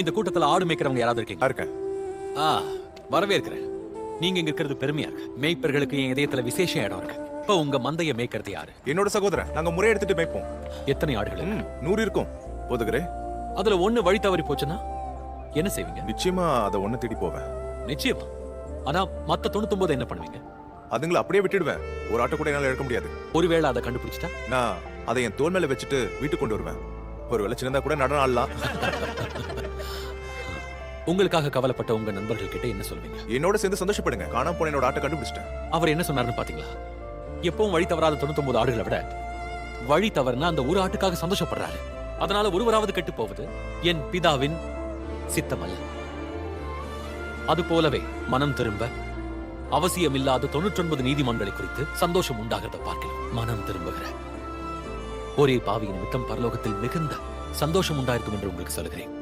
இந்த கூட்டத்துல ஆடு மேய்க்கிறவங்க யாராவது இருக்கீங்க? இருக்கேன். வரவேற்கிறேன். நீங்க இங்க இருக்கிறது பெருமையா இருக்கு. மேய்ப்பர்களுக்கு என் இதயத்துல விசேஷ இடம் இருக்கு. இப்ப உங்க மந்தைய மேய்க்கிறது யாரு? என்னோட சகோதரன். நாங்க முறை எடுத்துட்டு மேய்ப்போம். எத்தனை ஆடுகள்? 100 இருக்கும் போதுகிறே. அதுல ஒண்ணு வழி தவறி போச்சுன்னா என்ன செய்வீங்க? நிச்சயமா அதை ஒண்ணு தேடி போவேன். நிச்சயமா. ஆனா மத்த 99 என்ன பண்ணுவீங்க? அதுங்களை அப்படியே விட்டுடுவேன். ஒரு ஆட்டை கூட என்னால எடுக்க முடியாது. ஒருவேளை அதை கண்டுபிடிச்சிட்டா நான் அதை என் தோல் மேல வச்சுட்டு வீட்டுக்கு கொண்டு வருவேன். ஒருவேளை சின்னதா கூட நடனம் ஆடலாம். உங்களுக்காக கவலைப்பட்ட உங்க நண்பர்கள் கிட்ட என்ன சொல்வீங்க? என்னோட சேர்ந்து சந்தோஷப்படுங்க. காணாம போன என்னோட ஆட்டை கண்டுபிடிச்சிட்டேன். அவர் என்ன சொன்னாருன்னு பாத்தீங்களா? எப்பவும் வழி தவறாத 99 ஆடுகளை விட வழி தவறுனா அந்த ஒரு ஆட்டுக்காக சந்தோஷப்படுறாரு. அதனால ஒருவராவது கெட்டு போவது என் பிதாவின் சித்தமல்ல. அது போலவே மனம் திரும்ப அவசியமில்லாத 99 நீதிமான்களை குறித்து சந்தோஷம் உண்டாகிறத பார்க்கலாம். மனம் திரும்புகிற ஒரே பாவியின் நிமித்தம் பரலோகத்தில் மிகுந்த சந்தோஷம் உண்டாயிருக்கும் என்று உங்களுக்கு சொல்கிறேன்.